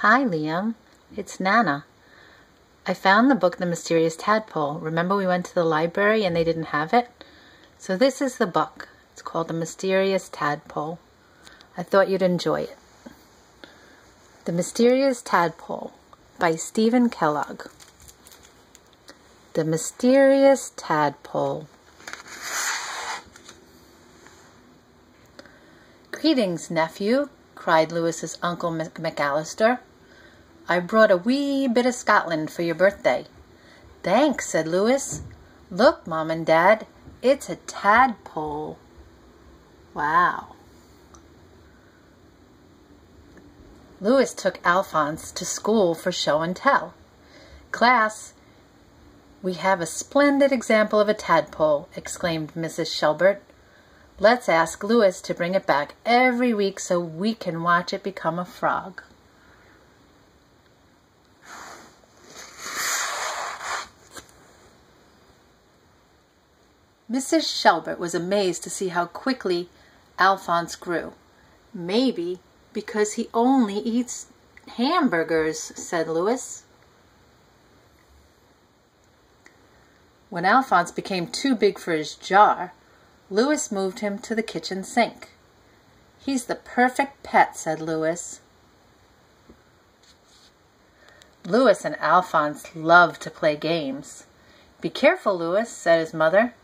Hi, Liam. It's Nana. I found the book The Mysterious Tadpole. Remember we went to the library and they didn't have it? So this is the book. It's called The Mysterious Tadpole. I thought you'd enjoy it. The Mysterious Tadpole by Stephen Kellogg. The Mysterious Tadpole. "Greetings, nephew," cried Louis's Uncle McAllister. "I brought a wee bit of Scotland for your birthday." "Thanks," said Louis. "Look, Mom and Dad, it's a tadpole." Wow. Louis took Alphonse to school for show and tell. "Class, we have a splendid example of a tadpole," exclaimed Mrs. Shelbert. "Let's ask Louis to bring it back every week so we can watch it become a frog." Mrs. Shelbert was amazed to see how quickly Alphonse grew. "Maybe because he only eats hamburgers," said Louis. When Alphonse became too big for his jar, Louis moved him to the kitchen sink. "He's the perfect pet," said Louis. Louis and Alphonse loved to play games. "Be careful, Louis," said his mother.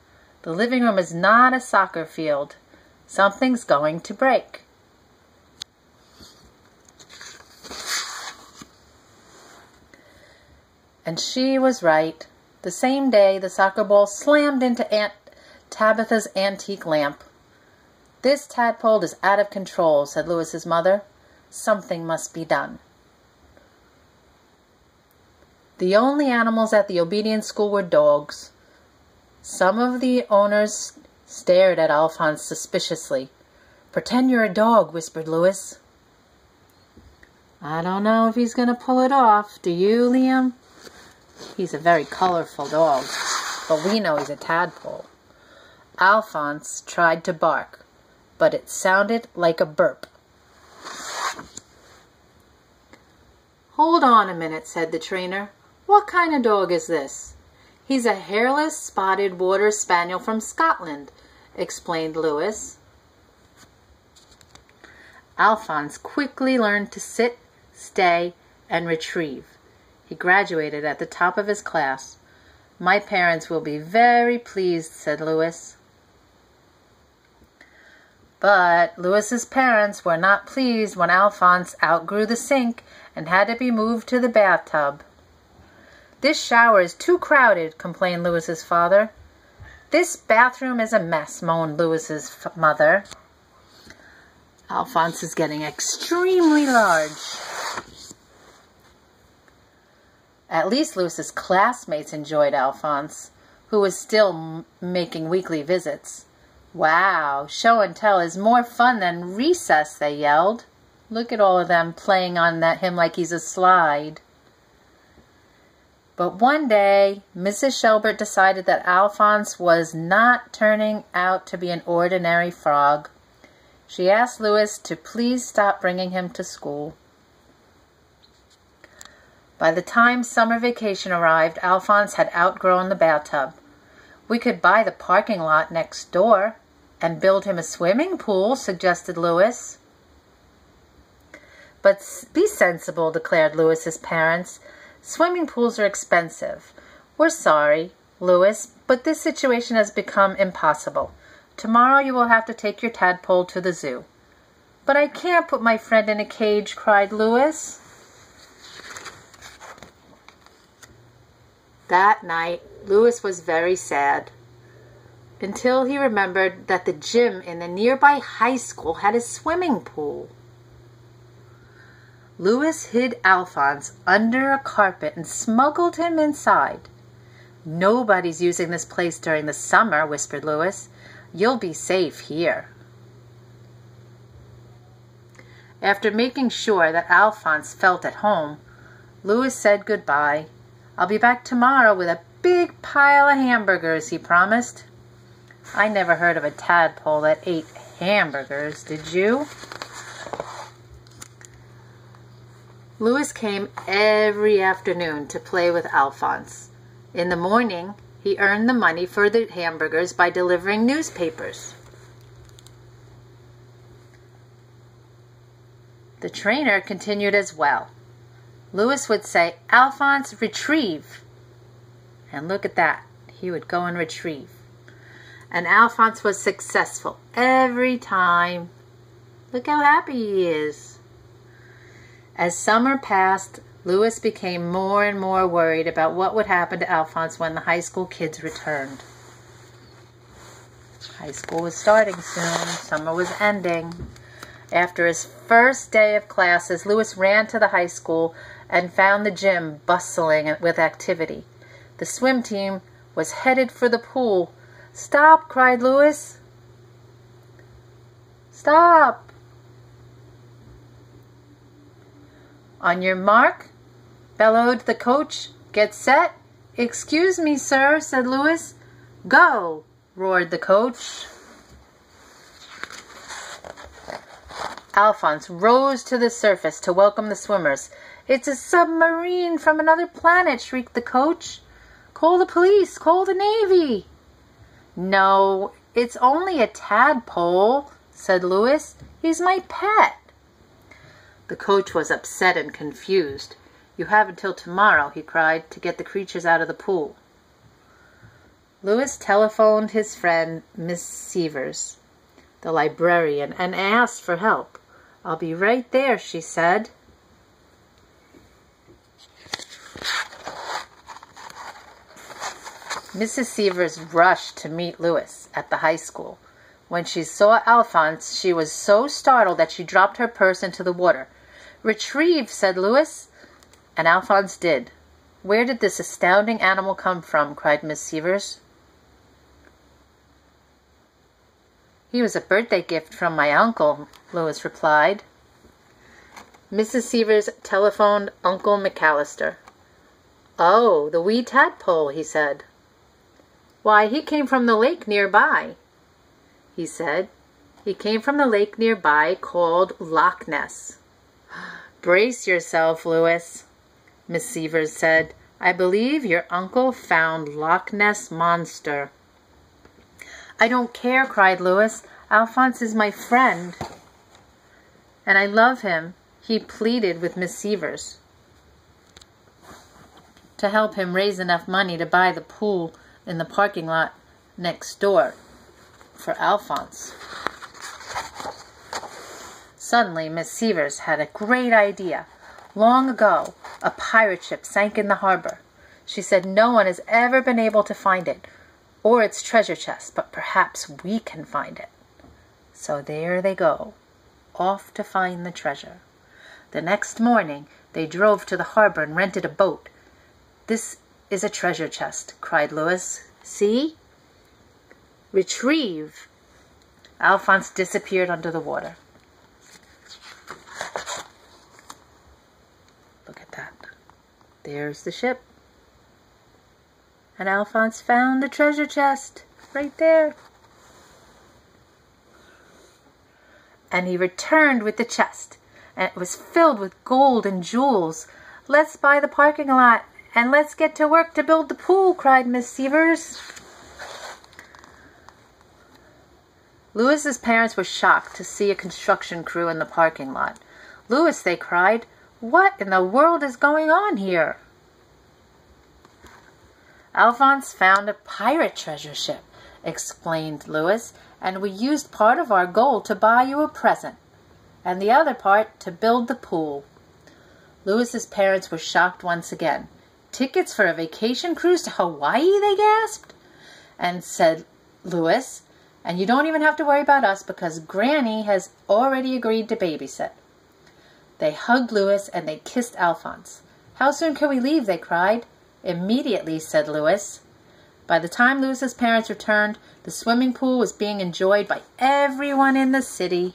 "The living room is not a soccer field. Something's going to break." And she was right. The same day, the soccer ball slammed into Aunt Tabitha's antique lamp. "This tadpole is out of control," said Louis's mother. "Something must be done." The only animals at the obedience school were dogs. Some of the owners stared at Alphonse suspiciously. "Pretend you're a dog," whispered Louis. "I don't know if he's going to pull it off. Do you, Liam?" "He's a very colorful dog, but we know he's a tadpole." Alphonse tried to bark, but it sounded like a burp. "Hold on a minute," said the trainer. "What kind of dog is this?" "He's a hairless, spotted water spaniel from Scotland," explained Louis. Alphonse quickly learned to sit, stay, and retrieve. He graduated at the top of his class. "My parents will be very pleased," said Louis. But Louis's parents were not pleased when Alphonse outgrew the sink and had to be moved to the bathtub. "This shower is too crowded," complained Louis's father. "This bathroom is a mess," moaned Louis's mother. "Alphonse is getting extremely large." At least Louis's classmates enjoyed Alphonse, who was still making weekly visits. "Wow, show and tell is more fun than recess," they yelled. "Look at all of them playing on him like he's a slide." But one day, Mrs. Shelbert decided that Alphonse was not turning out to be an ordinary frog. She asked Louis to please stop bringing him to school. By the time summer vacation arrived, Alphonse had outgrown the bathtub. "We could buy the parking lot next door and build him a swimming pool," suggested Louis. "But be sensible," declared Louis's parents. "Swimming pools are expensive. We're sorry, Louis, but this situation has become impossible. Tomorrow you will have to take your tadpole to the zoo." "But I can't put my friend in a cage," cried Louis. That night, Louis was very sad, until he remembered that the gym in the nearby high school had a swimming pool. Louis hid Alphonse under a carpet and smuggled him inside. "Nobody's using this place during the summer," whispered Louis. "You'll be safe here." After making sure that Alphonse felt at home, Louis said goodbye. "I'll be back tomorrow with a big pile of hamburgers," he promised. I never heard of a tadpole that ate hamburgers, did you? Louis came every afternoon to play with Alphonse. In the morning, he earned the money for the hamburgers by delivering newspapers. The trainer continued as well. Louis would say, "Alphonse, retrieve." And look at that. He would go and retrieve. And Alphonse was successful every time. Look how happy he is. As summer passed, Louis became more and more worried about what would happen to Alphonse when the high school kids returned. High school was starting soon. Summer was ending. After his first day of classes, Louis ran to the high school and found the gym bustling with activity. The swim team was headed for the pool. "Stop!" cried Louis. "Stop!" "On your mark," bellowed the coach. "Get set." "Excuse me, sir," said Louis. "Go!" roared the coach. Alphonse rose to the surface to welcome the swimmers. "It's a submarine from another planet," shrieked the coach. "Call the police! Call the Navy!" "No, it's only a tadpole," said Louis. "He's my pet." The coach was upset and confused. "You have until tomorrow," he cried, "to get the creatures out of the pool." Louis telephoned his friend, Miss Severs, the librarian, and asked for help. "I'll be right there," she said. Mrs. Severs rushed to meet Louis at the high school. When she saw Alphonse, she was so startled that she dropped her purse into the water. "Retrieve," said Louis, and Alphonse did. "Where did this astounding animal come from?" cried Miss Severs. "He was a birthday gift from my uncle," Louis replied. Mrs. Severs telephoned Uncle McAllister. "Oh, the wee tadpole," he said. "Why, he came from the lake nearby," he said. "He came from the lake nearby called Loch Ness." "Brace yourself, Louis," Miss Severs said. "I believe your uncle found Loch Ness Monster." "I don't care," cried Louis. "Alphonse is my friend, and I love him." He pleaded with Miss Severs to help him raise enough money to buy the pool in the parking lot next door for Alphonse. Suddenly, Miss Severs had a great idea. Long ago, a pirate ship sank in the harbor. She said no one has ever been able to find it, or its treasure chest, but perhaps we can find it. So there they go, off to find the treasure. The next morning, they drove to the harbor and rented a boat. "This is a treasure chest," cried Louis. "See? Retrieve." Alphonse disappeared under the water. Look at that. There's the ship. And Alphonse found the treasure chest right there. And he returned with the chest, and it was filled with gold and jewels. "Let's buy the parking lot, and let's get to work to build the pool," cried Miss Severs. Louis's parents were shocked to see a construction crew in the parking lot. "Louis," they cried, "what in the world is going on here?" "Alphonse found a pirate treasure ship," explained Louis, "and we used part of our gold to buy you a present, and the other part to build the pool." Louis's parents were shocked once again. "Tickets for a vacation cruise to Hawaii?" they gasped. And said Louis, "And you don't even have to worry about us because Granny has already agreed to babysit." They hugged Louis and they kissed Alphonse. "How soon can we leave?" they cried. "Immediately," said Louis. By the time Louis's parents returned, the swimming pool was being enjoyed by everyone in the city.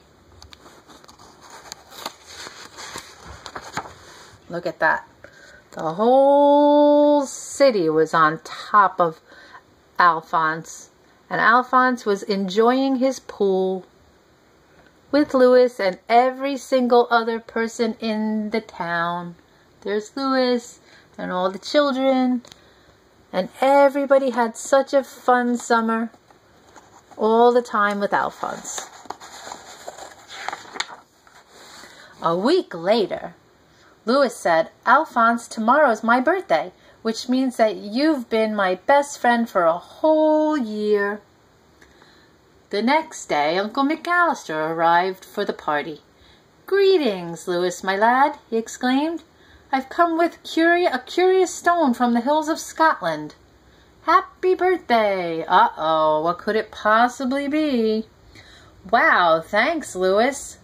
Look at that. The whole city was on top of Alphonse, and Alphonse was enjoying his pool. with Louis and every single other person in the town. There's Louis and all the children, and everybody had such a fun summer all the time with Alphonse. A week later, Louis said, "Alphonse, tomorrow's my birthday, which means that you've been my best friend for a whole year." The next day, Uncle McAllister arrived for the party. "Greetings, Louis, my lad," he exclaimed. "I've come with a curious stone from the hills of Scotland." "Happy birthday!" Uh-oh, what could it possibly be? "Wow, thanks, Louis."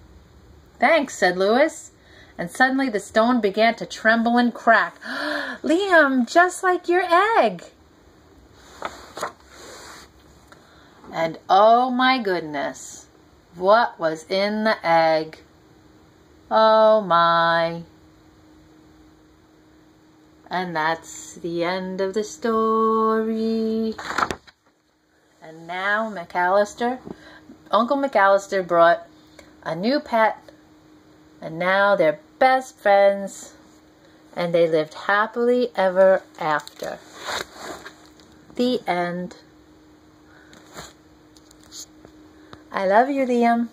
"Thanks," said Louis, and suddenly the stone began to tremble and crack. "Liam, just like your egg." And oh my goodness, what was in the egg? Oh my. And that's the end of the story. And now Uncle McAllister brought a new pet, and now they're best friends, and they lived happily ever after. The end. I love you, Liam.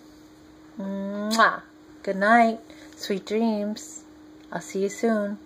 Mwah. Good night. Sweet dreams. I'll see you soon.